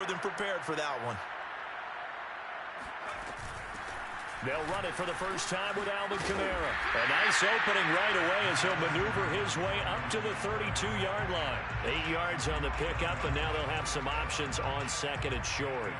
More than prepared for that one. They'll run it for the first time with Alvin Kamara. A nice opening right away as he'll maneuver his way up to the 32-yard line. 8 yards on the pickup, and now they'll have some options on second and short.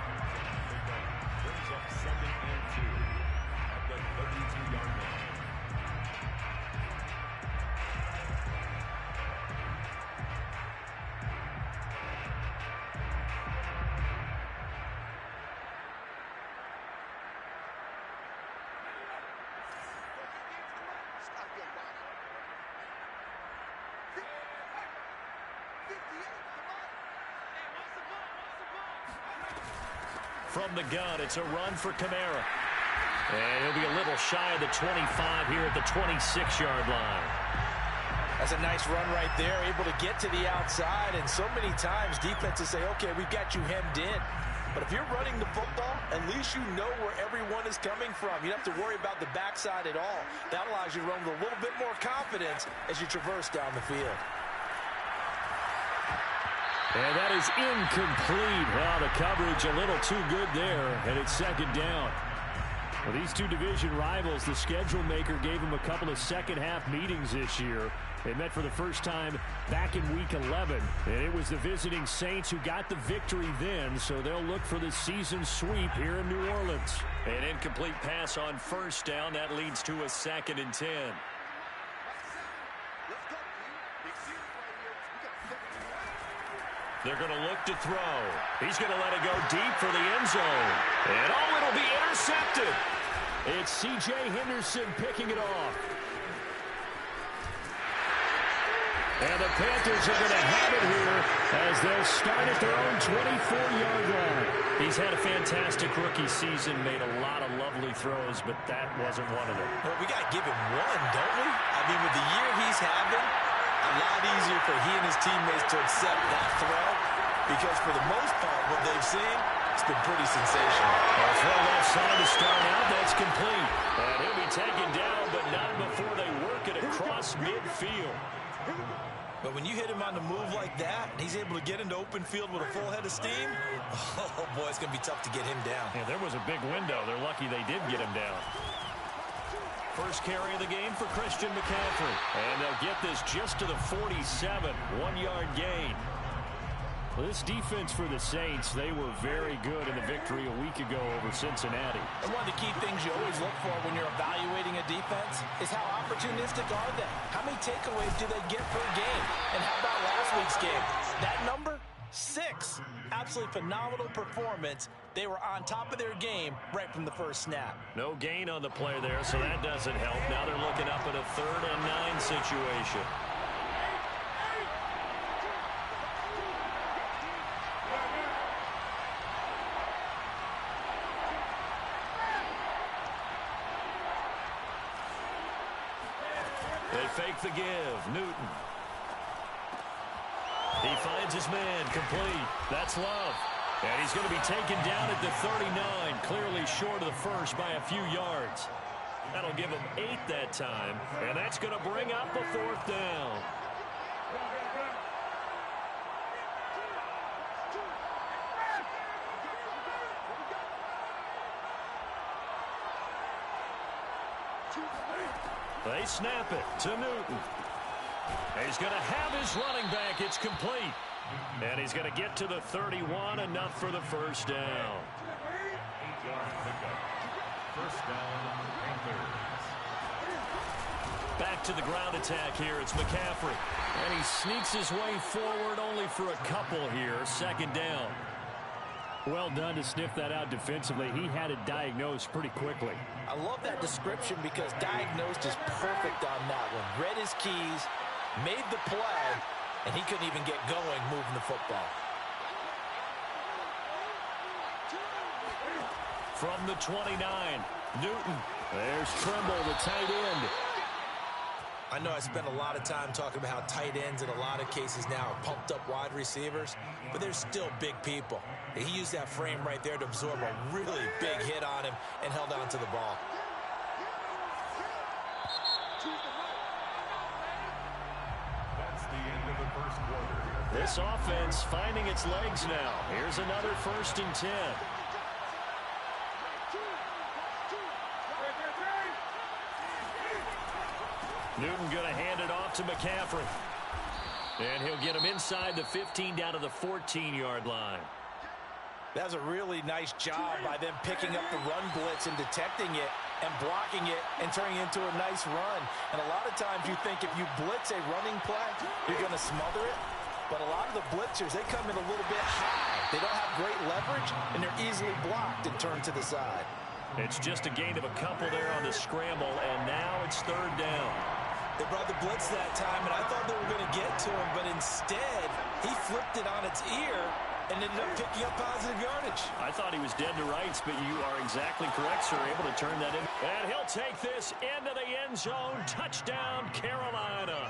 From the gun, it's a run for Kamara. And he'll be a little shy of the 25 here at the 26-yard line. That's a nice run right there, able to get to the outside. And so many times defenses say, okay, we've got you hemmed in. But if you're running the football, at least you know where everyone is coming from. You don't have to worry about the backside at all. That allows you to run with a little bit more confidence as you traverse down the field. And that is incomplete. Well, the coverage a little too good there, and it's second down. Well, these two division rivals, the schedule maker gave them a couple of second-half meetings this year. They met for the first time back in Week 11, and it was the visiting Saints who got the victory then, so they'll look for the season sweep here in New Orleans. An incomplete pass on first down. That leads to a 2nd and 10. They're going to look to throw. He's going to let it go deep for the end zone. And it'll be intercepted. It's C.J. Henderson picking it off. And the Panthers are going to have it here as they'll start at their own 24-yard line. He's had a fantastic rookie season, made a lot of lovely throws, but that wasn't one of them. Well, we got to give him one, don't we? I mean, with the year he's having, a lot easier for he and his teammates to accept that throw because for the most part, what they've seen, it's been pretty sensational. A throw left side to start out. That's complete. And he'll be taken down, but not before they work it across midfield. But when you hit him on the move like that, and he's able to get into open field with a full head of steam, oh, boy, it's going to be tough to get him down. Yeah, there was a big window. They're lucky they did get him down. First carry of the game for Christian McCaffrey. And they'll get this just to the 47. 1-yard gain. Well, this defense for the Saints, they were very good in the victory a week ago over Cincinnati. And one of the key things you always look for when you're evaluating a defense is how opportunistic are they? How many takeaways do they get per game? And how about last week's game? That number? 6. Absolutely phenomenal performance. They were on top of their game right from the first snap. No gain on the play there, so that doesn't help. Now they're looking up at a 3rd and 9 situation. They fake the give. Newton. He finds his man, complete. That's Love. And he's going to be taken down at the 39, clearly short of the first by a few yards. That'll give him 8 that time, and that's going to bring up a 4th down. They snap it to Newton. He's going to have his running back. It's complete. And he's going to get to the 31, enough for the first down. Back to the ground attack here. It's McCaffrey. And he sneaks his way forward only for a couple here. 2nd down. Well done to sniff that out defensively. He had it diagnosed pretty quickly. I love that description because diagnosed is perfect on that one. Read his keys, made the play, and he couldn't even get going moving the football. From the 29, Newton. There's Trimble, the tight end. I know I spent a lot of time talking about how tight ends in a lot of cases now are pumped up wide receivers, but they're still big people. He used that frame right there to absorb a really big hit on him and held on to the ball. That's the end of the first quarter. This offense finding its legs now. Here's another 1st and 10. Newton going to hand it off to McCaffrey. And he'll get him inside the 15 down to the 14-yard line. That was a really nice job by them picking up the run blitz and detecting it and blocking it and turning it into a nice run. And a lot of times you think if you blitz a running play, you're going to smother it. But a lot of the blitzers, they come in a little bit high. They don't have great leverage, and they're easily blocked and turned to the side. It's just a gain of a couple there on the scramble, and now it's 3rd down. They brought the blitz that time, and I thought they were going to get to him, but instead, he flipped it on its ear and ended up picking up positive yardage. I thought he was dead to rights, but you are exactly correct, sir. Able to turn that in. And he'll take this into the end zone. Touchdown, Carolina.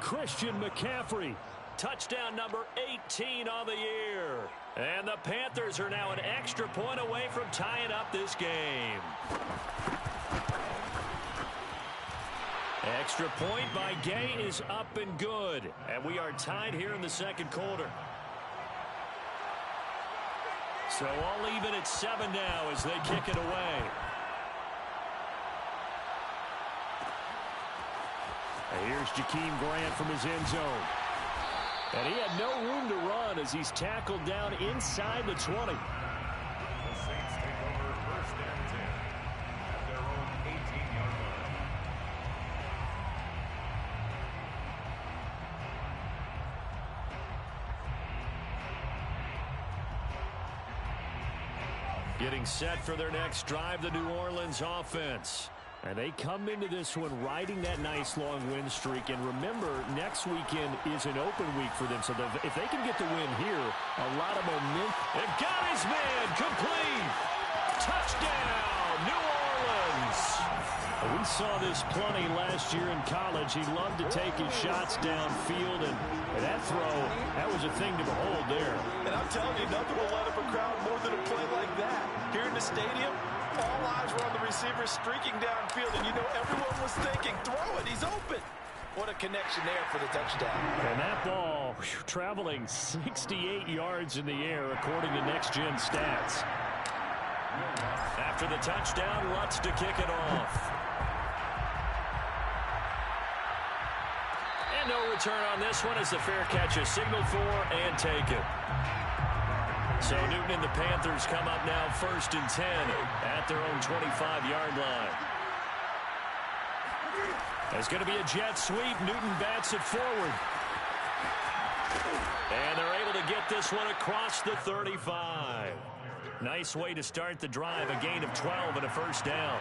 Christian McCaffrey. Touchdown number 18 on the year. And the Panthers are now an extra point away from tying up this game. Extra point by Gay is up and good. And we are tied here in the 2nd quarter. So all even at 7 now as they kick it away. And here's Jakeem Grant from his end zone. And he had no room to run as he's tackled down inside the 20. The Saints take over 1st and 10 at their own 18-yard line. Getting set for their next drive, the New Orleans offense. And they come into this one riding that nice long win streak. And remember, next weekend is an open week for them. So if they can get the win here, a lot of momentum. They've got his man complete. Touchdown, New Orleans. We saw this plenty last year in college. He loved to take his shots downfield. And that throw, that was a thing to behold there. And I'm telling you, nothing will light up a crowd more than a play like that. Here in the stadium, all eyes were on the receiver streaking downfield, and you know everyone was thinking, throw it, he's open. What a connection there for the touchdown. And that ball traveling 68 yards in the air, according to Next Gen Stats. After the touchdown, Lutz to kick it off. And no return on this one as the fair catch is signaled for and taken. So Newton and the Panthers come up now 1st and 10 at their own 25-yard line. There's going to be a jet sweep. Newton bats it forward. And they're able to get this one across the 35. Nice way to start the drive. A gain of 12 and a 1st down.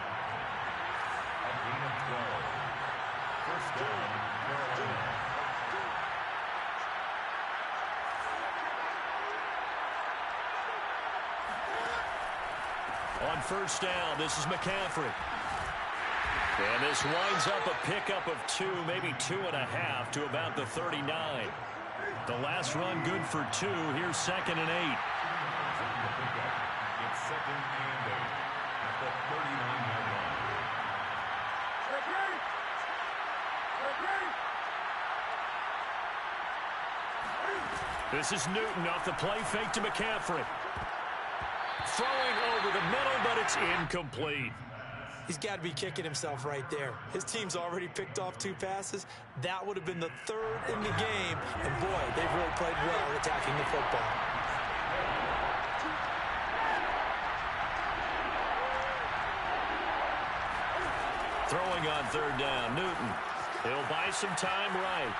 A gain of 12. 1st down, Carolina. On 1st down, this is McCaffrey. And this winds up a pickup of 2, maybe 2.5 to about the 39. The last run good for 2. Here's 2nd and 8. It's 2nd and 8 at the 39-yard line. This is Newton off the play fake to McCaffrey. Throwing over the middle, but it's incomplete. He's got to be kicking himself right there. His team's already picked off 2 passes. That would have been the 3rd in the game. And boy, they've really played well attacking the football. Throwing on 3rd down, Newton. He'll buy some time right.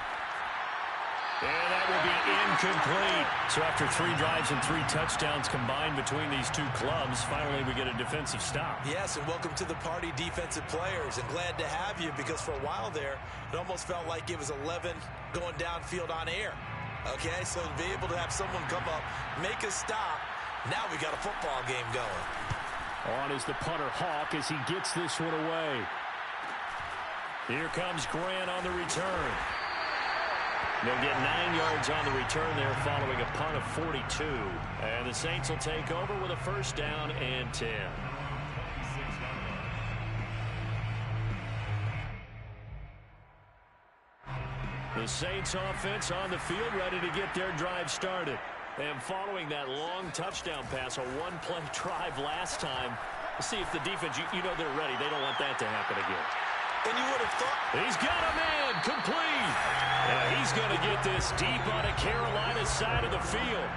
And that will be incomplete. So after 3 drives and 3 touchdowns combined between these 2 clubs, finally we get a defensive stop. Yes, and welcome to the party, defensive players. And glad to have you, because for a while there, it almost felt like it was 11 going downfield on air. Okay, so to be able to have someone come up, make a stop, now we got a football game going. On is the punter Hawk as he gets this one away. Here comes Grant on the return. They'll get 9 yards on the return there following a punt of 42. And the Saints will take over with a 1st down and 10. The The Saints offense on the field, ready to get their drive started. And following that long touchdown pass, a one-play drive last time, let's see if the defense, you know they're ready. They don't want that to happen again. And you would have thought. He's got a man, complete. Yeah, he's going to get this deep on the Carolina side of the field.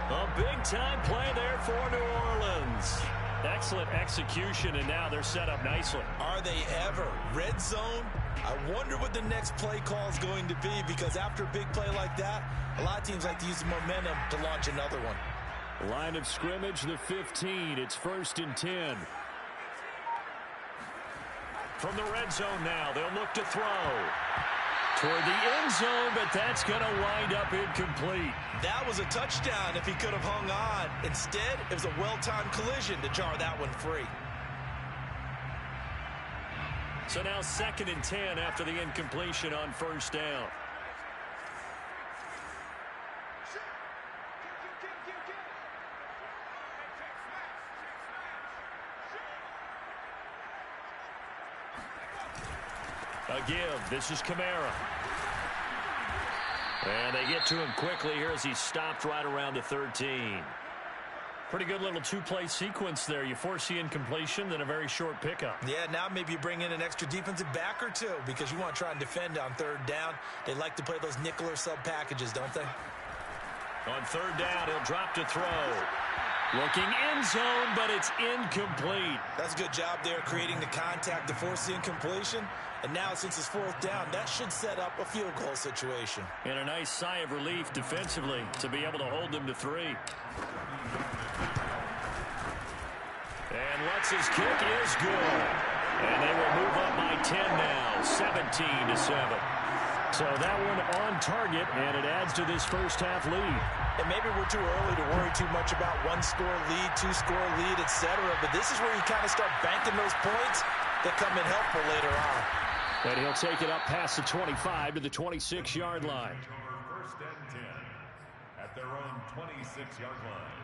A big-time play there for New Orleans. Excellent execution, and now they're set up nicely. Are they ever? Red zone? I wonder what the next play call is going to be, because after a big play like that, a lot of teams like to use the momentum to launch another one. Line of scrimmage, the 15. It's 1st and 10. From the red zone now, they'll look to throw. Toward the end zone, but that's going to wind up incomplete. That was a touchdown if he could have hung on. Instead, it was a well-timed collision to jar that one free. So now 2nd and 10 after the incompletion on 1st down. A give. This is Kamara. And they get to him quickly here as he's stopped right around the 13. Pretty good little two-play sequence there. You force the incompletion, then a very short pickup. Yeah, now maybe you bring in an extra defensive back or two because you want to try and defend on 3rd down. They like to play those nickel or sub packages, don't they? On 3rd down, he'll drop to throw. Looking end zone, but it's incomplete. That's a good job there creating the contact to force the incompletion. And now since it's 4th down, that should set up a field goal situation. And a nice sigh of relief defensively to be able to hold them to 3. And Lutz's kick is good. And they will move up by 10 now, 17-7. So that one on target, and it adds to this first half lead. And maybe we're too early to worry too much about 1-score lead, 2-score lead, etc. But this is where you kind of start banking those points that come in helpful later on. And he'll take it up past the 25 to the 26-yard line. 1st and 10 at their own 26-yard line.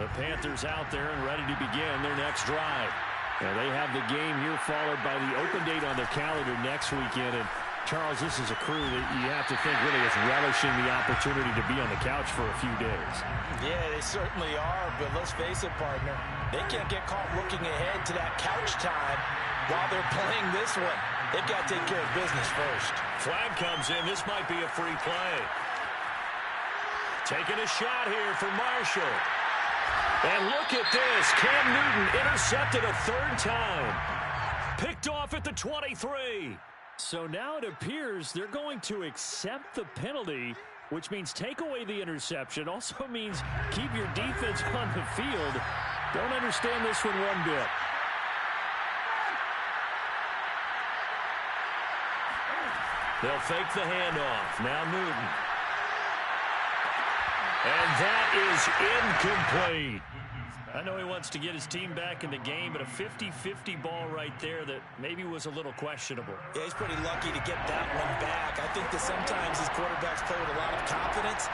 The Panthers out there and ready to begin their next drive. And they have the game here followed by the open date on their calendar next weekend. And Charles, this is a crew that you have to think really is relishing the opportunity to be on the couch for a few days. Yeah, they certainly are, but let's face it, partner. They can't get caught looking ahead to that couch time while they're playing this one. They've got to take care of business first. Flag comes in. This might be a free play. Taking a shot here for Marshall. And look at this. Cam Newton intercepted a 3rd time. Picked off at the 23. So now it appears they're going to accept the penalty, which means take away the interception. Also means keep your defense on the field. Don't understand this one bit. They'll fake the handoff. Now Newton. And that is incomplete. I know he wants to get his team back in the game, but a 50-50 ball right there that maybe was a little questionable. Yeah, he's pretty lucky to get that one back. I think that sometimes these quarterbacks play with a lot of confidence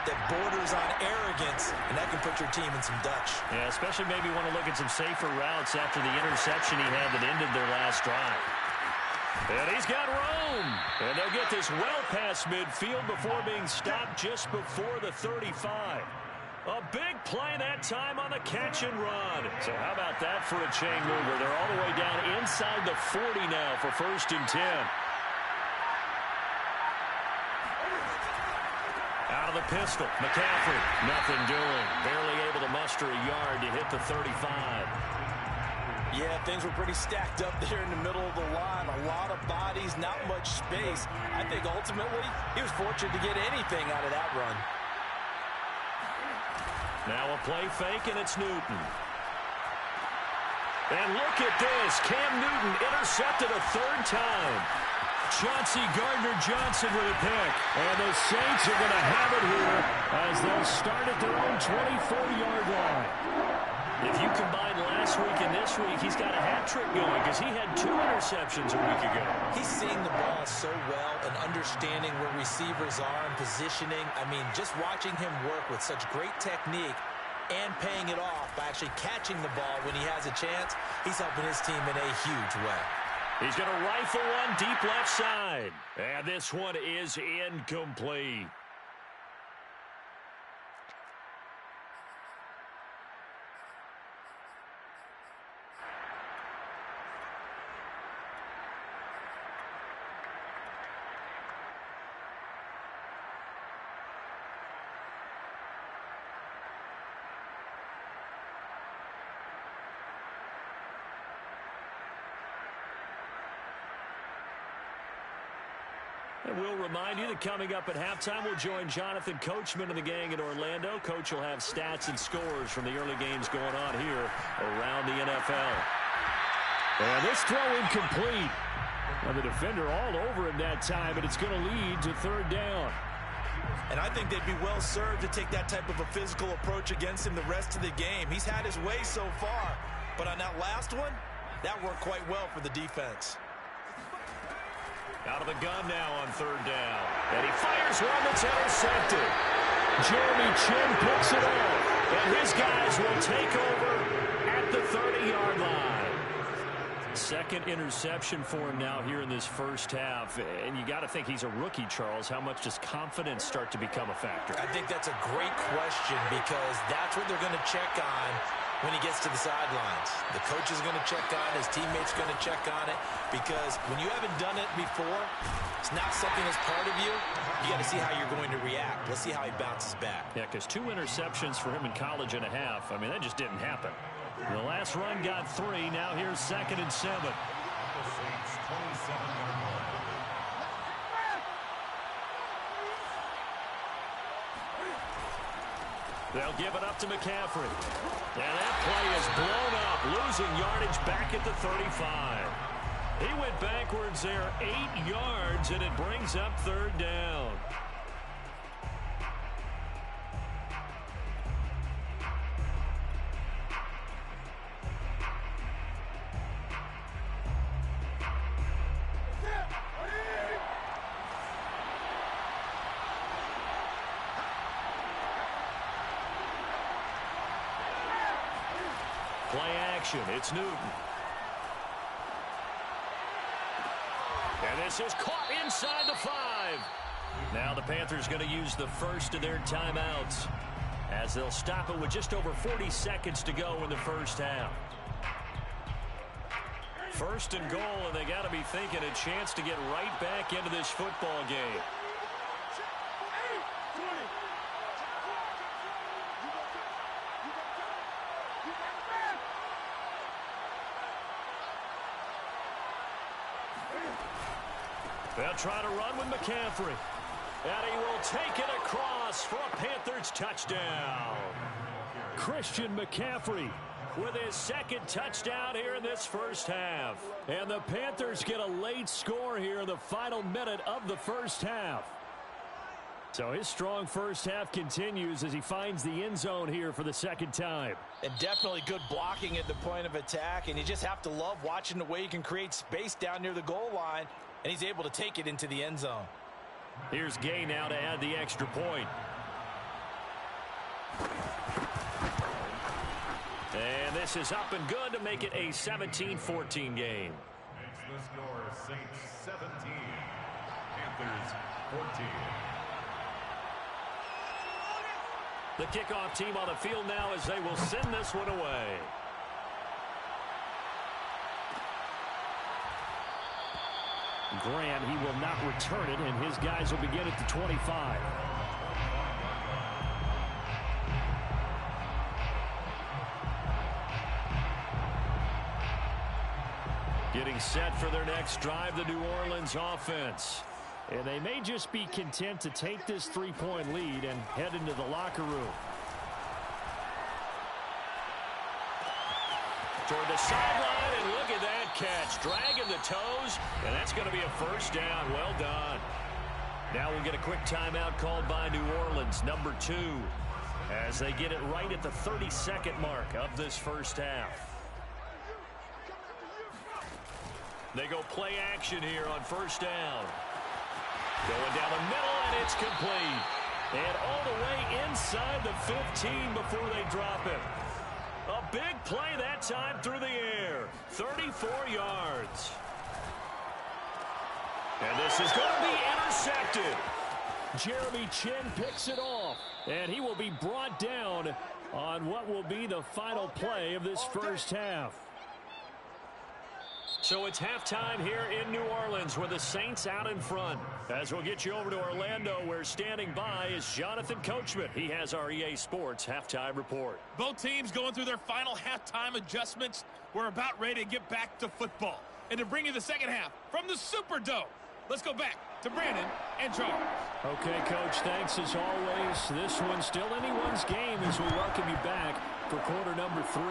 that borders on arrogance, and that can put your team in some Dutch. Yeah, especially maybe want to look at some safer routes after the interception he had that ended their last drive. And he's got room. And they'll get this well past midfield before being stopped just before the 35. A big play that time on the catch and run. So how about that for a chain mover? They're all the way down inside the 40 now for 1st and 10. Out of the pistol, McCaffrey, nothing doing. Barely able to muster a yard to hit the 35. Yeah, things were pretty stacked up there in the middle of the line. A lot of bodies, not much space. I think ultimately he was fortunate to get anything out of that run. Now a play fake, and it's Newton. And look at this. Cam Newton intercepted a 3rd time. Chauncey Gardner-Johnson with a pick. And the Saints are going to have it here as they'll start at their own 24-yard line. If you combine last week and this week, he's got a hat trick going because he had 2 interceptions a week ago. He's seeing the ball so well and understanding where receivers are and positioning. I mean, just watching him work with such great technique, and paying it off by actually catching the ball when he has a chance. He's helping his team in a huge way. He's going to rifle one deep left side. And this one is incomplete. And we'll remind you that coming up at halftime, we'll join Jonathan Coachman and the gang in Orlando. Coach will have stats and scores from the early games going on here around the NFL. And this throw incomplete. And the defender all over him that time, and it's going to lead to third down. And I think they'd be well served to take that type of a physical approach against him the rest of the game. He's had his way so far, but on that last one, that worked quite well for the defense. Out of the gun now on third down. And he fires one that's intercepted. Jeremy Chin picks it up. And his guys will take over at the 30-yard line. Second interception for him now here in this first half. And you got to think he's a rookie, Charles. How much does confidence start to become a factor? I think that's a great question because that's what they're going to check on when he gets to the sidelines. The coach is going to check on it. His teammates are going to check on it because when you haven't done it before, it's not something that's part of you. You got to see how you're going to react. Let's see how he bounces back. Yeah, because 2 interceptions for him in college and a half. I mean, that just didn't happen. The last run got 3. Now here's 2nd and 7. The Saints 27-yard line. They'll give it up to McCaffrey. And that play is blown up, losing yardage back at the 35. He went backwards there 8 yards, and it brings up third down. Play action. It's Newton. And this is caught inside the 5. Now the Panthers going to use the first of their timeouts as they'll stop it with just over 40 seconds to go in the first half. First and goal, and they got to be thinking a chance to get right back into this football game. They'll try to run with McCaffrey. And he will take it across for a Panthers touchdown. Christian McCaffrey with his 2nd touchdown here in this first half. And the Panthers get a late score here in the final minute of the first half. So his strong first half continues as he finds the end zone here for the 2nd time. And definitely good blocking at the point of attack. And you just have to love watching the way he can create space down near the goal line. And he's able to take it into the end zone. Here's Gay now to add the extra point. And this is up and good to make it a 17-14 game. Makes the score Saints 17, Panthers 14. The kickoff team on the field now as they will send this one away. Grant, he will not return it, and his guys will begin at the 25. Getting set for their next drive, the New Orleans offense. And they may just be content to take this 3-point lead and head into the locker room. Toward the sideline, and look at that catch. Dragging the toes, and that's going to be a first down. Well done. Now we'll get a quick timeout called by New Orleans, number 2, as they get it right at the 32nd mark of this first half. They go play action here on first down. Going down the middle, and it's complete. And all the way inside the 15 before they drop him. A big play that time through the air. 34 yards. And this is going to be intercepted. Jeremy Chin picks it off. And he will be brought down on what will be the final play of this first half. So it's halftime here in New Orleans with the Saints out in front. As we'll get you over to Orlando, where standing by is Jonathan Coachman. He has our EA Sports halftime report. Both teams going through their final halftime adjustments. We're about ready to get back to football. And to bring you the second half from the Superdome, let's go back to Brandon and Charles. Okay, Coach, thanks as always. This one's still anyone's game as we welcome you back for quarter number 3.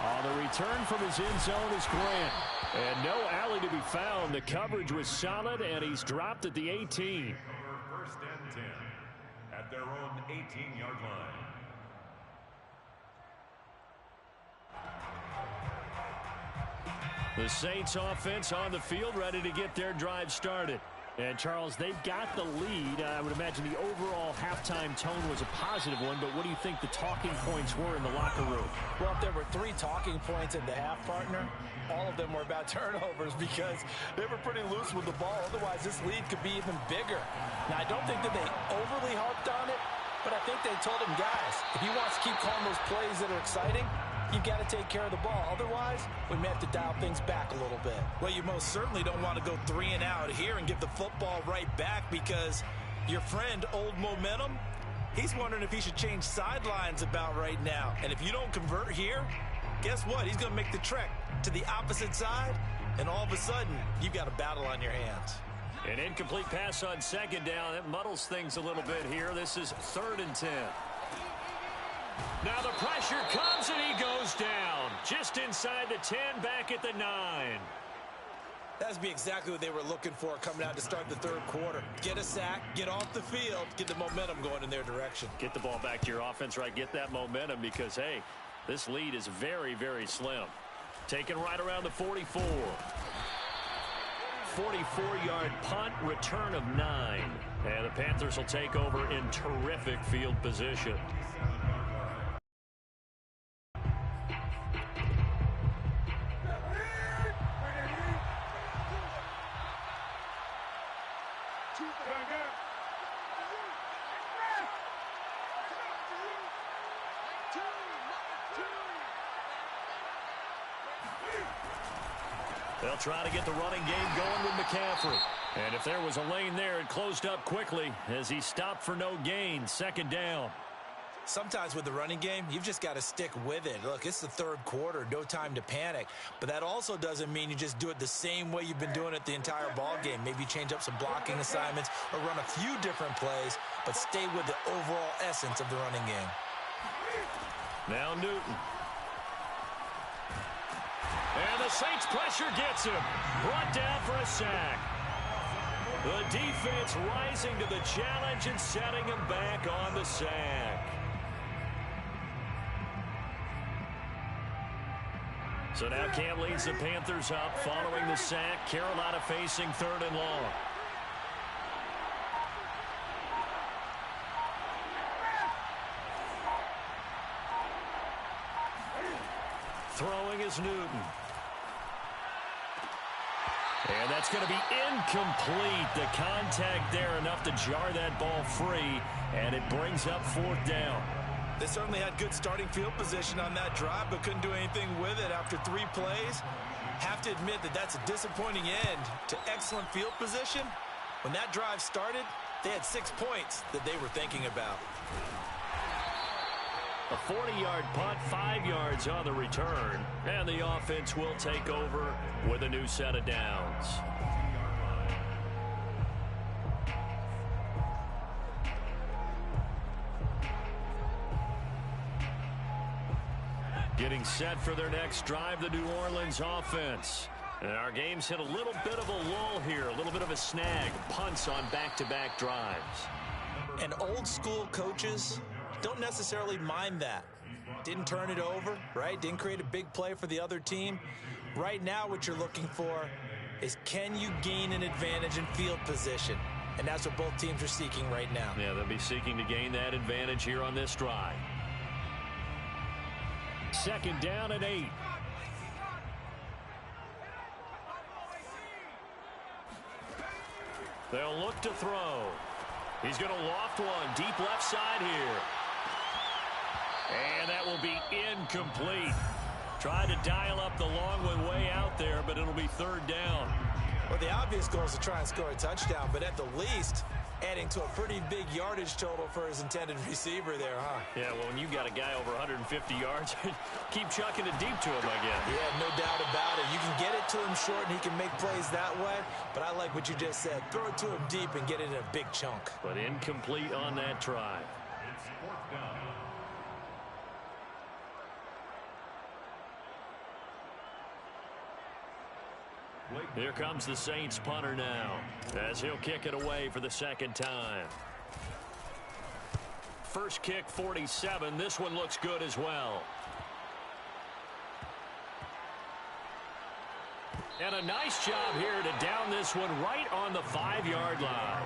On the return from his end zone is Grant. And no alley to be found. The coverage was solid, and he's dropped at the 18. First and 10 at their own 18-yard line. The Saints offense on the field, ready to get their drive started. And, Charles, they've got the lead. I would imagine the overall halftime tone was a positive one, but what do you think the talking points were in the locker room? Well, if there were 3 talking points at the half, partner, all of them were about turnovers because they were pretty loose with the ball. Otherwise, this lead could be even bigger. Now, I don't think that they overly harped on it, but I think they told him, guys, if he wants to keep calling those plays that are exciting, you've got to take care of the ball. Otherwise, we may have to dial things back a little bit. Well, you most certainly don't want to go 3 and out here and give the football right back because your friend, Old Momentum, he's wondering if he should change sidelines about right now. And if you don't convert here, guess what? He's going to make the trek to the opposite side, and all of a sudden, you've got a battle on your hands. An incomplete pass on second down. That muddles things a little bit here. This is 3rd and 10. Now the pressure comes and he goes down. Just inside the 10, back at the 9. That'd be exactly what they were looking for coming out to start the 3rd quarter. Get a sack, get off the field, get the momentum going in their direction. Get the ball back to your offense, right? Get that momentum because, hey, this lead is very, very slim. Taken right around the 44. 44-yard punt, return of 9. And the Panthers will take over in terrific field position. They'll try to get the running game going with McCaffrey. And if there was a lane there, it closed up quickly as he stopped for no gain. 2nd down. Sometimes with the running game, you've just got to stick with it. Look, it's the 3rd quarter, no time to panic. But that also doesn't mean you just do it the same way you've been doing it the entire ball game. Maybe change up some blocking assignments or run a few different plays, but stay with the overall essence of the running game. Now Newton. And the Saints pressure gets him. Brought down for a sack. The defense rising to the challenge and setting him back on the sack. So now Cam leads the Panthers up following the sack. Carolina facing 3rd and long. Throwing is Newton. And that's going to be incomplete. The contact there enough to jar that ball free, and it brings up 4th down. They certainly had good starting field position on that drive, but couldn't do anything with it after 3 plays. Have to admit that that's a disappointing end to excellent field position. When that drive started, they had 6 points that they were thinking about. A 40-yard punt, 5 yards on the return, and the offense will take over with a new set of downs. Getting set for their next drive, the New Orleans offense. And our game's hit a little bit of a lull here, a little bit of a snag. Punts on back-to-back drives. And old-school coaches don't necessarily mind that. Didn't turn it over, right? Didn't create a big play for the other team. Right now what you're looking for is, can you gain an advantage in field position? and that's what both teams are seeking right now. Yeah, they'll be seeking to gain that advantage here on this drive. 2nd down and 8. They'll look to throw. He's going to loft one deep left side here. And that will be incomplete. Tried to dial up the long one way out there, but it'll be 3rd down. Well, the obvious goal is to try and score a touchdown, but at the least, adding to a pretty big yardage total for his intended receiver there, huh? Yeah, well, when you got a guy over 150 yards, keep chucking it deep to him, I guess. Yeah, no doubt about it. You can get it to him short, and he can make plays that way, but I like what you just said. Throw it to him deep and get it in a big chunk. But incomplete on that try. It's 4th down. Here comes the Saints punter now, as he'll kick it away for the 2nd time. First kick, 47. This one looks good as well. And a nice job here to down this one right on the 5-yard line.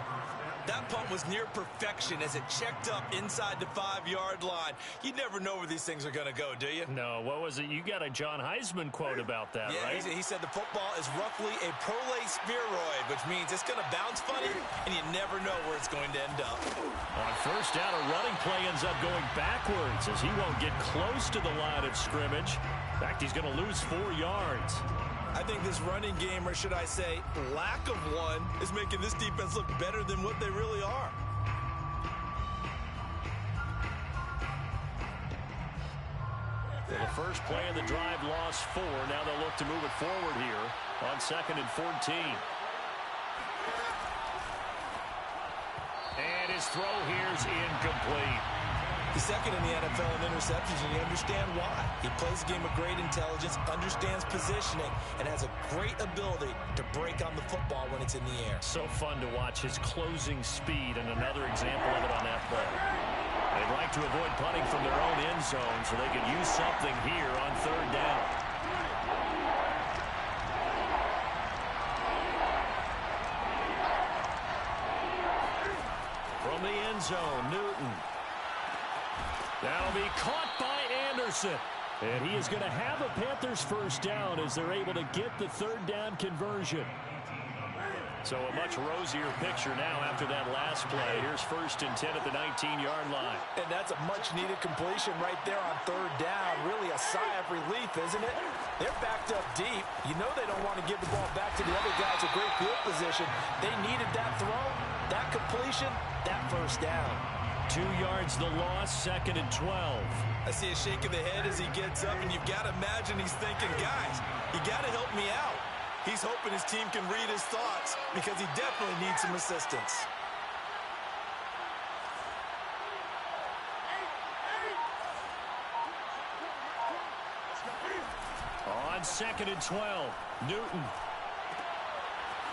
That punt was near perfection as it checked up inside the 5-yard line. You never know where these things are going to go, do you? No, what was it? You got a John Heisman quote about that, yeah, right? He said the football is roughly a prolate spheroid, which means it's going to bounce funny, and you never know where it's going to end up. On 1st down, a running play ends up going backwards as he won't get close to the line of scrimmage. In fact, he's going to lose 4 yards. I think this running game, or should I say lack of one, is making this defense look better than what they really are. Well, the first play of the drive lost 4. Now they'll look to move it forward here on 2nd and 14. And his throw here's incomplete. He's 2nd in the NFL in interceptions, and you understand why. He plays a game of great intelligence, understands positioning, and has a great ability to break on the football when it's in the air. So fun to watch his closing speed, and another example of it on that play. They'd like to avoid punting from their own end zone so they could use something here on 3rd down. From the end zone, Newton. That'll be caught by Anderson. And he is going to have a Panthers 1st down as they're able to get the 3rd down conversion. So a much rosier picture now after that last play. Here's 1st and 10 at the 19-yard line. And that's a much-needed completion right there on 3rd down. Really a sigh of relief, isn't it? They're backed up deep. You know they don't want to give the ball back to the other guys with great field position. They needed that throw, that completion, that 1st down. 2 yards the loss, 2nd and 12. I see a shake of the head as he gets up, and you've got to imagine he's thinking, guys, you got to help me out. He's hoping his team can read his thoughts because he definitely needs some assistance. On 2nd and 12, Newton.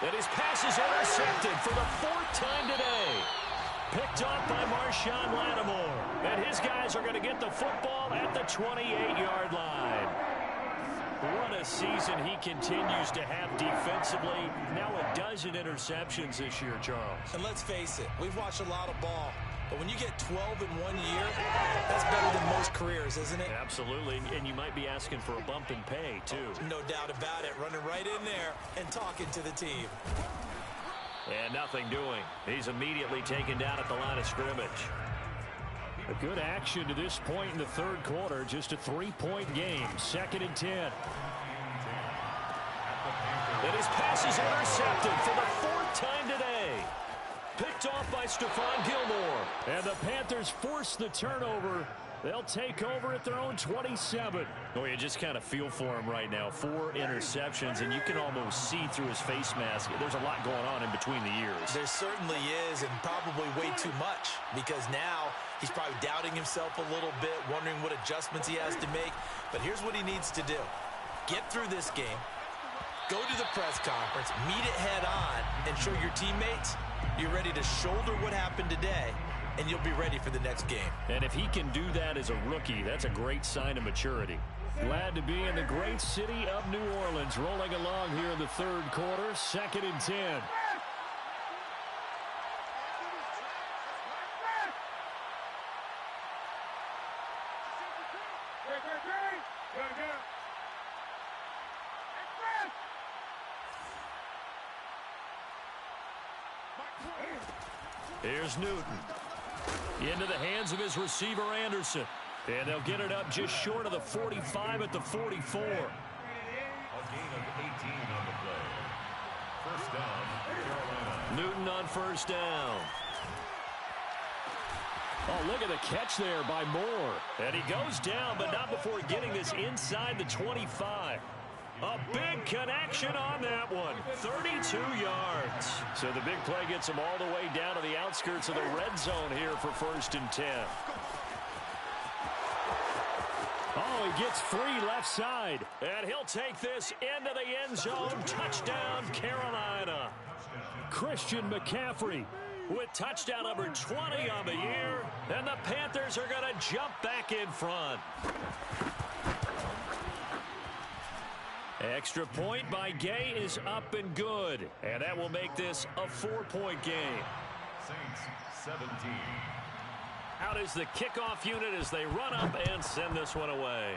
And his pass is intercepted for the 4th time today. Picked off by Marshawn Lattimore. And his guys are going to get the football at the 28-yard line. What a season he continues to have defensively. Now a dozen interceptions this year, Charles. And let's face it, we've watched a lot of ball. But when you get 12 in 1 year, that's better than most careers, isn't it? Absolutely, and you might be asking for a bump in pay, too. No doubt about it. Running right in there and talking to the team. And nothing doing. He's immediately taken down at the line of scrimmage. A good action to this point in the 3rd quarter. Just a 3-point game. 2nd and 10. And his pass is intercepted for the 4th time today. Picked off by Stephon Gilmore. And the Panthers force the turnover. They'll take over at their own 27. Oh, you just kind of feel for him right now. 4 interceptions, and you can almost see through his face mask. There's a lot going on in between the years. There certainly is, and probably way too much, because now he's probably doubting himself a little bit, wondering what adjustments he has to make. But here's what he needs to do. Get through this game, go to the press conference, meet it head on, and show your teammates you're ready to shoulder what happened today, and you'll be ready for the next game. And if he can do that as a rookie, that's a great sign of maturity. Glad to be in the great city of New Orleans, rolling along here in the 3rd quarter, 2nd and 10. Here's Newton. Into the hands of his receiver, Anderson. And they'll get it up just short of the 45 at the 44. A gain of 18 on the play. First down, Carolina. Newton on first down. Oh, look at the catch there by Moore. And he goes down, but not before getting this inside the 25. A big connection on that one. 32 yards. So the big play gets him all the way down to the outskirts of the red zone here for 1st and 10. Oh, he gets free left side. And he'll take this into the end zone. Touchdown, Carolina. Christian McCaffrey with touchdown number 20 on the year. And the Panthers are going to jump back in front. Extra point by Gay is up and good. And that will make this a 4-point game. Saints 17. Out is the kickoff unit as they run up and send this one away.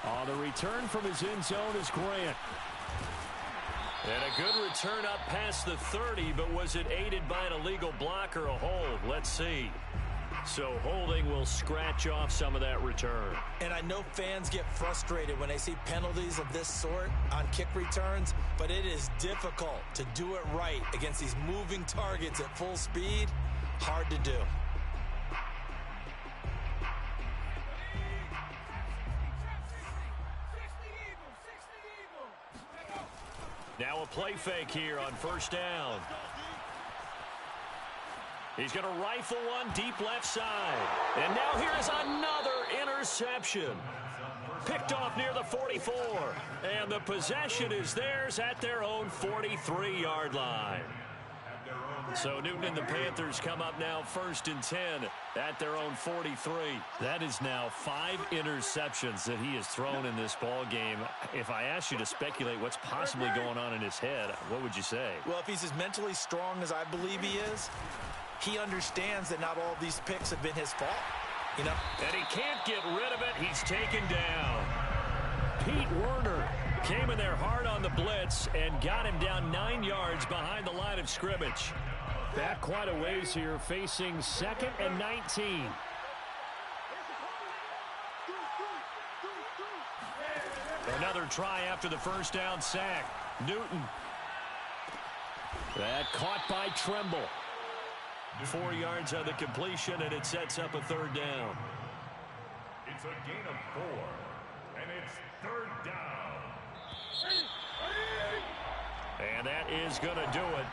On the return from his end zone is Grant. And a good return up past the 30, but was it aided by an illegal block or a hold? Let's see. So holding will scratch off some of that return. And I know fans get frustrated when they see penalties of this sort on kick returns, but it is difficult to do it right against these moving targets at full speed. Hard to do. Now a play fake here on first down. He's going to rifle one deep left side. And now here's another interception. Picked off near the 44. And the possession is theirs at their own 43-yard line. So Newton and the Panthers come up now 1st and 10 at their own 43. That is now 5 interceptions that he has thrown in this ball game. If I asked you to speculate what's possibly going on in his head, what would you say? Well, if he's as mentally strong as I believe he is, he understands that not all of these picks have been his fault. You know? And he can't get rid of it. He's taken down. Pete Werner came in there hard on the blitz and got him down 9 yards behind the line of scrimmage. Back quite a ways here, facing 2nd and 19. Another try after the first down sack. Newton. That caught by Tremble. 4 yards on the completion, and it sets up a 3rd down. It's a gain of 4, and it's 3rd down. And that is going to do it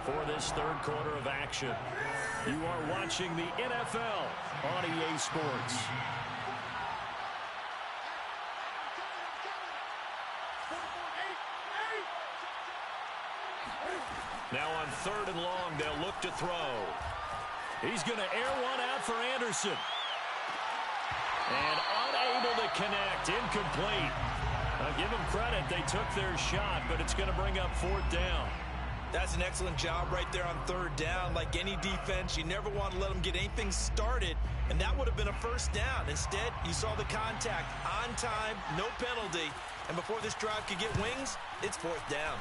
for this 3rd quarter of action. You are watching the NFL on EA Sports. Now on 3rd and long, they'll look to throw. He's going to air one out for Anderson. And unable to connect, incomplete. I'll give them credit, they took their shot, but it's going to bring up 4th down. That's an excellent job right there on 3rd down. Like any defense, you never want to let them get anything started, and that would have been a 1st down. Instead, you saw the contact on time, no penalty, and before this drive could get wings, it's 4th down.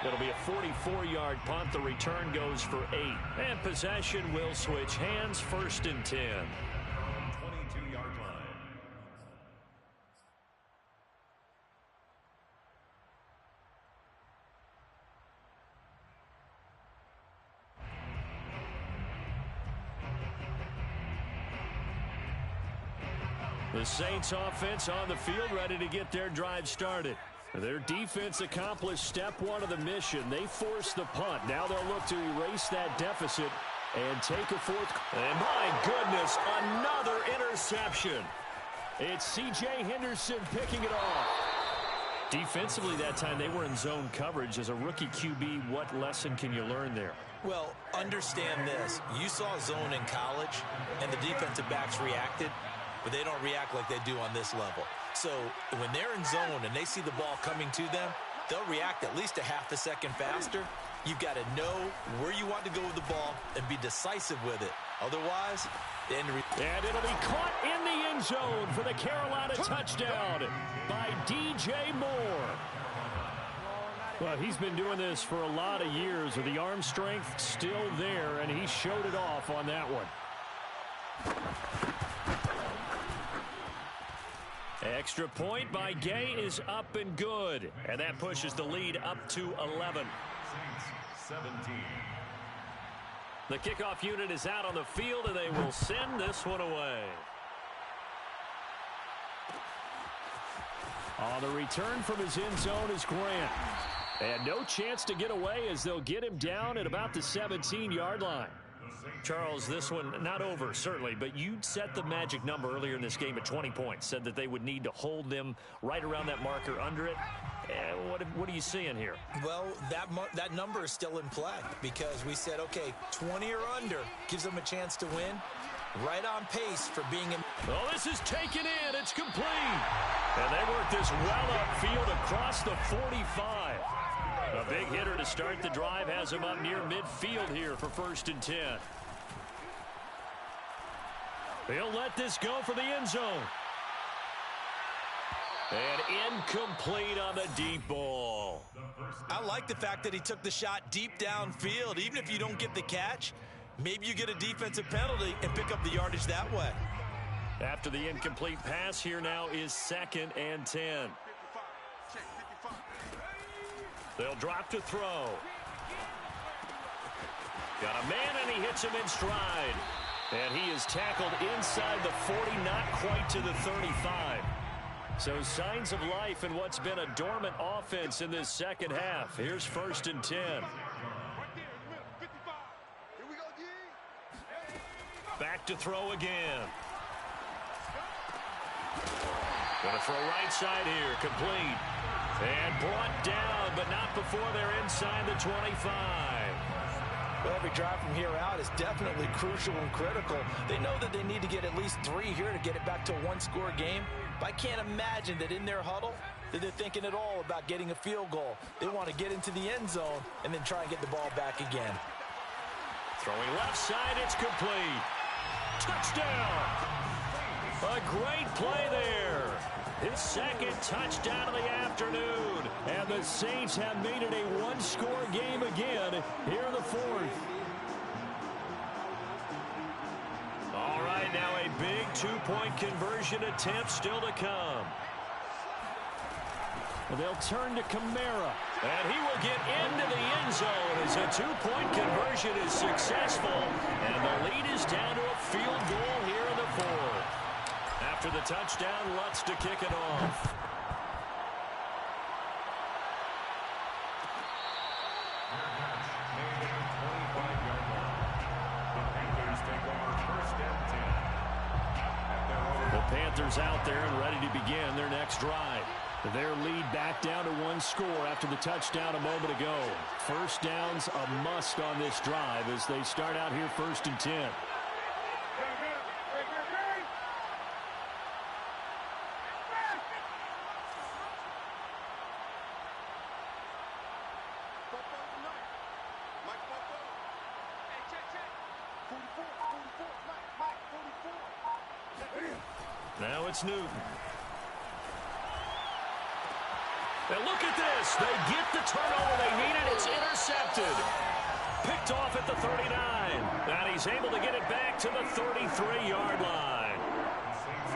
It'll be a 44-yard punt. The return goes for 8. And possession will switch hands, 1st and 10. 22-yard line. The Saints offense on the field ready to get their drive started. Their defense accomplished step 1 of the mission. They forced the punt. Now they'll look to erase that deficit and take a 4th. And my goodness, another interception. It's C.J. Henderson picking it off. Defensively that time, they were in zone coverage. As a rookie QB, what lesson can you learn there? Well, understand this. You saw zone in college, and the defensive backs reacted, but they don't react like they do on this level. So when they're in zone and they see the ball coming to them, they'll react at least a half a second faster. you've got to know where you want to go with the ball and be decisive with it. Otherwise, the end. And it'll be caught in the end zone for the Carolina touchdown by DJ Moore. Well, he's been doing this for a lot of years with the arm strength still there, and he showed it off on that one. Extra point by Gay is up and good, and that pushes the lead up to 11. 17. The kickoff unit is out on the field, and they will send this one away. On the return from his end zone is Grant. And no chance to get away as they'll get him down at about the 17-yard line. Charles, this one not over, certainly, but you set the magic number earlier in this game at 20 points. Said that they would need to hold them right around that marker under it. What are you seeing here? Well, that number is still in play because we said, okay, 20 or under gives them a chance to win. Right on pace for being in. Oh, this is taken in. It's complete. And they work this well upfield across the 45. A big hitter to start the drive has him up near midfield here for 1st and 10. He'll let this go for the end zone. And incomplete on the deep ball. I like the fact that he took the shot deep downfield. Even if you don't get the catch, maybe you get a defensive penalty and pick up the yardage that way. After the incomplete pass, here now is 2nd and 10. They'll drop to throw. Got a man, and he hits him in stride. And he is tackled inside the 40, not quite to the 35. So signs of life in what's been a dormant offense in this second half. Here's 1st and 10. Back to throw again. Gonna throw right side here, complete. And brought down, but not before they're inside the 25. Well, every drive from here out is definitely crucial and critical. They know that they need to get at least 3 here to get it back to a one-score game. But I can't imagine that in their huddle that they're thinking at all about getting a field goal. They want to get into the end zone and then try and get the ball back again. Throwing left side, it's complete. Touchdown! A great play there. His 2nd touchdown of the afternoon. And the Saints have made it a one-score game again here in the 4th. All right, now a big 2-point conversion attempt still to come. They'll turn to Kamara. And he will get into the end zone as a 2-point conversion is successful. And the lead is down to a field goal here in the 4th. After the touchdown, Lutz to kick it off. The Panthers out there and ready to begin their next drive. Their lead back down to 1 score after the touchdown a moment ago. First down's a must on this drive as they start out here 1st and 10. Now it's Newton. And look at this. They get the turnover they needed. It's intercepted. Picked off at the 39. And he's able to get it back to the 33-yard line.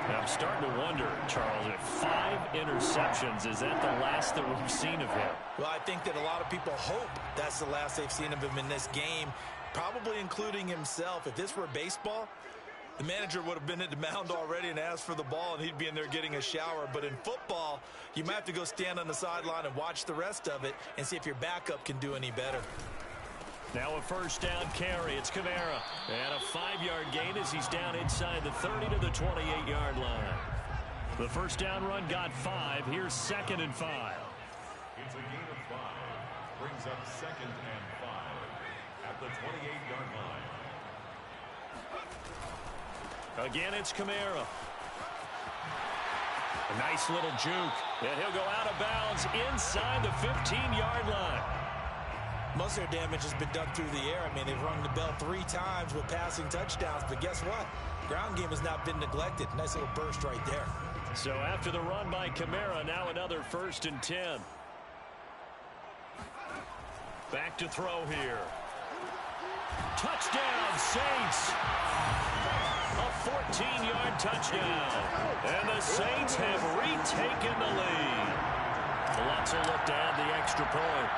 Now I'm starting to wonder, Charles, if 5 interceptions, is that the last that we've seen of him? Well, I think that a lot of people hope that's the last they've seen of him in this game, probably including himself. If this were baseball, the manager would have been at the mound already and asked for the ball, and he'd be in there getting a shower. But in football, you might have to go stand on the sideline and watch the rest of it and see if your backup can do any better. Now a first down carry. It's Kamara. And a 5-yard gain as he's down inside the 30 to the 28-yard line. The first down run got 5. Here's 2nd and 5. It's a gain of 5. Brings up 2nd and 5 at the 28-yard line. Again, it's Kamara. A nice little juke. And he'll go out of bounds inside the 15-yard line. Most of their damage has been done through the air. I mean, they've rung the bell 3 times with passing touchdowns, but guess what? Ground game has not been neglected. Nice little burst right there. So after the run by Kamara, now another 1st and 10. Back to throw here. Touchdown, Saints. A 14-yard touchdown. And the Saints have retaken the lead. Lutz will look to add the extra point.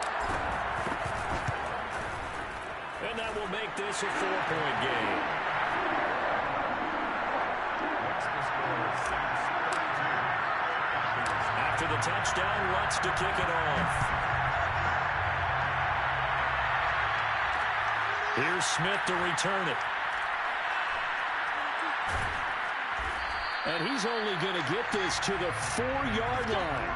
And that will make this a 4-point game. After the touchdown, Lutz to kick it off. Here's Smith to return it. And he's only going to get this to the 4-yard line.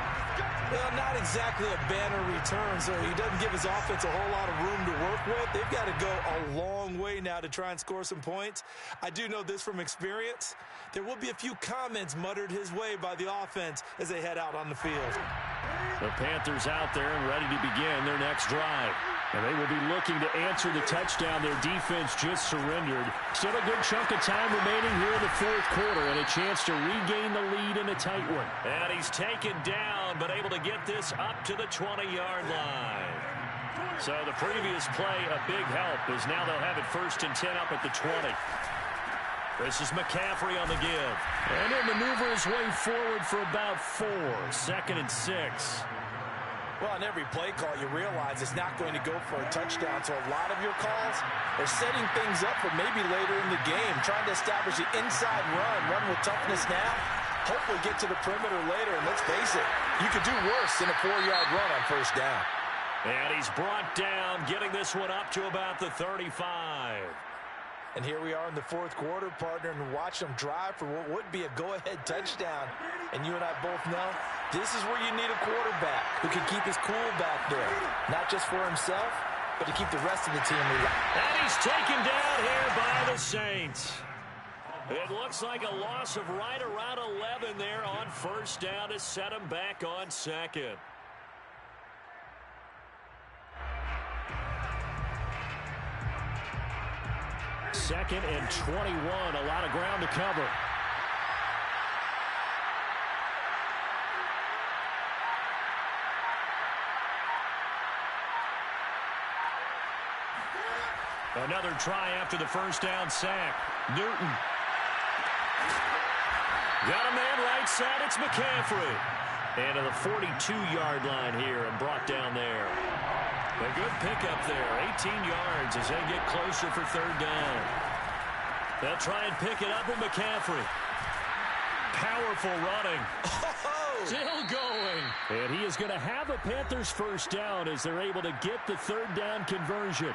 Well, not exactly a banner return, so he doesn't give his offense a whole lot of room to work with. They've got to go a long way now to try and score some points. I do know this from experience. There will be a few comments muttered his way by the offense as they head out on the field. The Panthers out there and ready to begin their next drive. And they will be looking to answer the touchdown their defense just surrendered. Still a good chunk of time remaining here in the 4th quarter and a chance to regain the lead in a tight one. And he's taken down, but able to get this up to the 20-yard line. So the previous play, a big help, as now they'll have it 1st and 10 up at the 20. This is McCaffrey on the give. And he'll maneuver his way forward for about 4. 2nd and 6. Well, on every play call, you realize it's not going to go for a touchdown. So a lot of your calls are setting things up for maybe later in the game, trying to establish the inside run with toughness now, hopefully get to the perimeter later. And let's face it, you could do worse than a 4-yard run on 1st down. And he's brought down, getting this one up to about the 35. And here we are in the 4th quarter, partner, and watch them drive for what would be a go-ahead touchdown. And you and I both know this is where you need a quarterback who can keep his cool back there. Not just for himself, but to keep the rest of the team relaxed. And he's taken down here by the Saints. It looks like a loss of right around 11 there on 1st down to set him back on 2nd. Second and 21, a lot of ground to cover. Another try after the 1st down sack. Newton. Got a man right side, it's McCaffrey. And to the 42-yard line here and brought down there. A good pickup there, 18 yards as they get closer for 3rd down. They'll try and pick it up with McCaffrey. Powerful running. Still going. And he is going to have a Panthers 1st down as they're able to get the 3rd down conversion.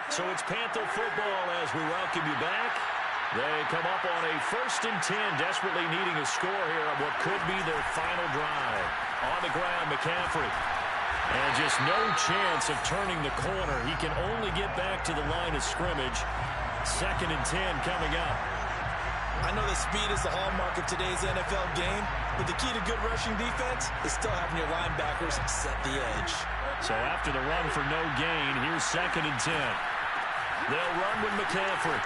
So it's Panther football as we welcome you back. They come up on a 1st and 10, desperately needing a score here on what could be their final drive. On the ground, McCaffrey. And just no chance of turning the corner. He can only get back to the line of scrimmage. 2nd and 10 coming up. I know that speed is the hallmark of today's NFL game, but the key to good rushing defense is still having your linebackers set the edge. So after the run for no gain, here's 2nd and 10. They'll run with McCaffrey.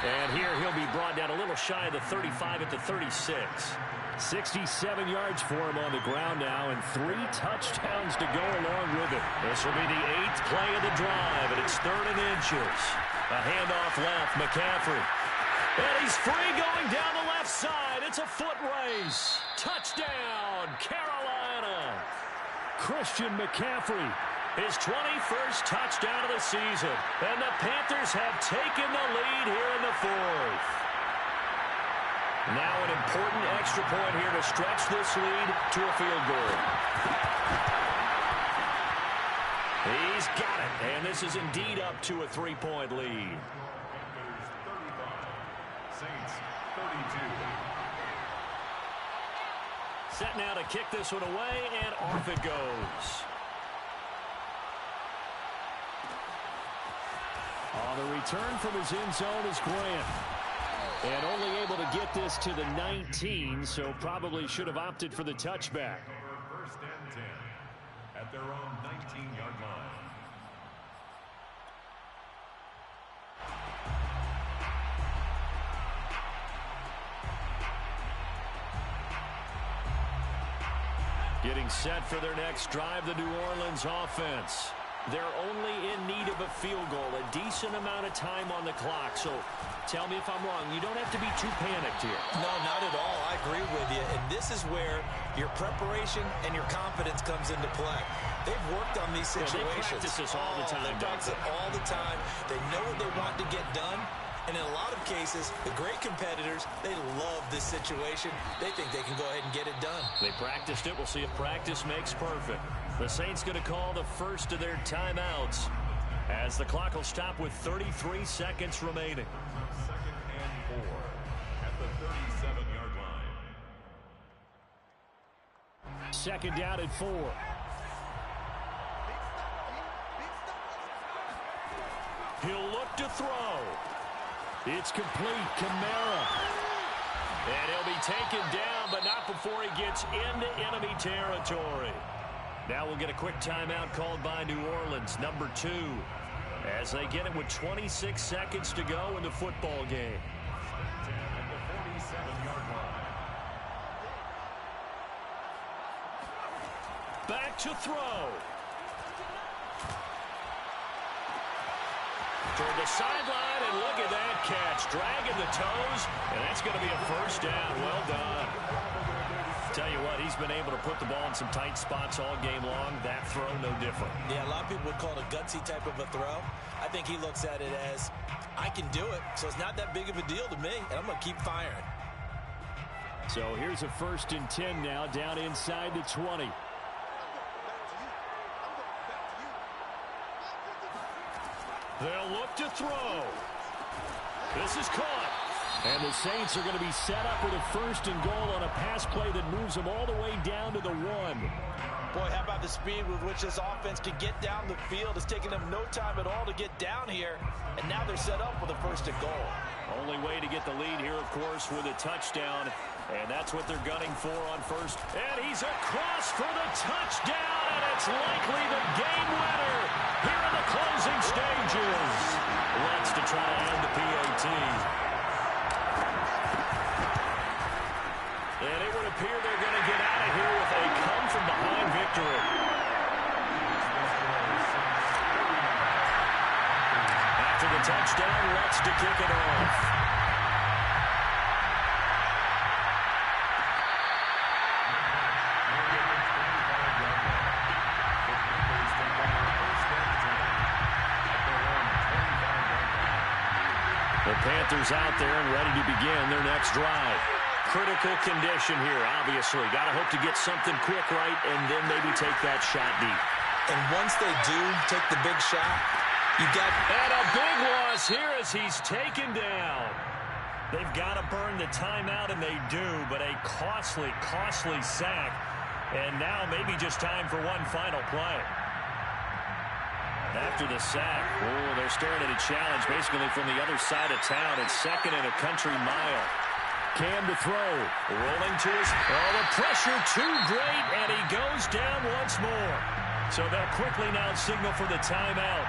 And here he'll be brought down a little shy of the 35 at the 36. 67 yards for him on the ground now and 3 touchdowns to go along with it. This will be the 8th play of the drive, and it's 3rd and inches. A handoff left, McCaffrey. And he's free going down the left side. It's a foot race. Touchdown, Carolina. Christian McCaffrey. His 21st touchdown of the season. And the Panthers have taken the lead here in the 4th. Now an important extra point here to stretch this lead to a field goal. He's got it. And this is indeed up to a 3-point lead. Panthers 35. Saints 32. Set now to kick this one away, and off it goes. On the return from his end zone is Grant. And only able to get this to the 19, so probably should have opted for the touchback. First and 10 at their own 19-yard line. Getting set for their next drive, the New Orleans offense. They're only in need of a field goal, a decent amount of time on the clock. So tell me if I'm wrong. You don't have to be too panicked here. No, not at all. I agree with you. And this is where your preparation and your confidence comes into play. They've worked on these situations. They practice this all the time. They practice it all the time. They know what they want to get done. And in a lot of cases, the great competitors, they love this situation. They think they can go ahead and get it done. They practiced it. We'll see if practice makes perfect. The Saints going to call the first of their timeouts as the clock will stop with 33 seconds remaining. Second and 4 at the 37-yard line. Second down at 4. He'll look to throw. It's complete. Kamara. And he'll be taken down, but not before he gets into enemy territory. Now we'll get a quick timeout called by New Orleans, number 2, as they get it with 26 seconds to go in the football game. At the 47-yard line. Back to throw. Toward the sideline, and look at that catch. Dragging the toes, and that's going to be a first down. Well done. Tell you what, he's been able to put the ball in some tight spots all game long. That throw, no different. Yeah, a lot of people would call it a gutsy type of a throw. I think he looks at it as, I can do it, so it's not that big of a deal to me, and I'm going to keep firing. So here's a 1st and 10 now, down inside the 20. They'll look to throw. This is caught. And the Saints are going to be set up with a 1st and goal on a pass play that moves them all the way down to the 1. Boy, how about the speed with which this offense can get down the field? It's taken them no time at all to get down here, and now they're set up with a 1st and goal. Only way to get the lead here, of course, with a touchdown, and that's what they're gunning for on first. And he's across for the touchdown, and it's likely the game winner here in the closing stages. Wants to try to end the PAT. And it would appear they're going to get out of here with a come-from-behind victory. After the touchdown, Lutz to kick it off. The Panthers out there and ready to begin their next drive. Critical condition here, obviously. Got to hope to get something quick right and then maybe take that shot deep. And once they do take the big shot, you got... And a big loss here as he's taken down. They've got to burn the timeout, and they do, but a costly, costly sack. And now maybe just time for one final play. After the sack, they're staring at a challenge basically from the other side of town. It's 2nd and a country mile. Cam to throw, rolling to his, the pressure too great, and he goes down once more. So they'll quickly now signal for the timeout,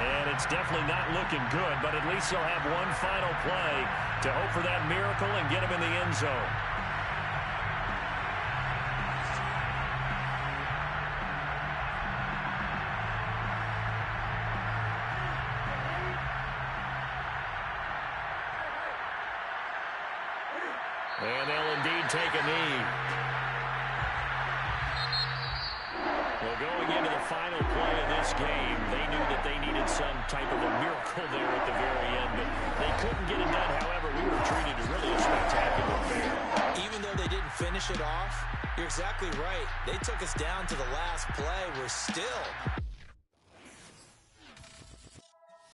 and it's definitely not looking good, but at least they'll have one final play to hope for that miracle and get him in the end zone. And they'll indeed take a knee. Well, going into the final play of this game, they knew that they needed some type of a miracle there at the very end, but they couldn't get it done. However, we were treated to really a spectacular affair. Even though they didn't finish it off, you're exactly right. They took us down to the last play. We're still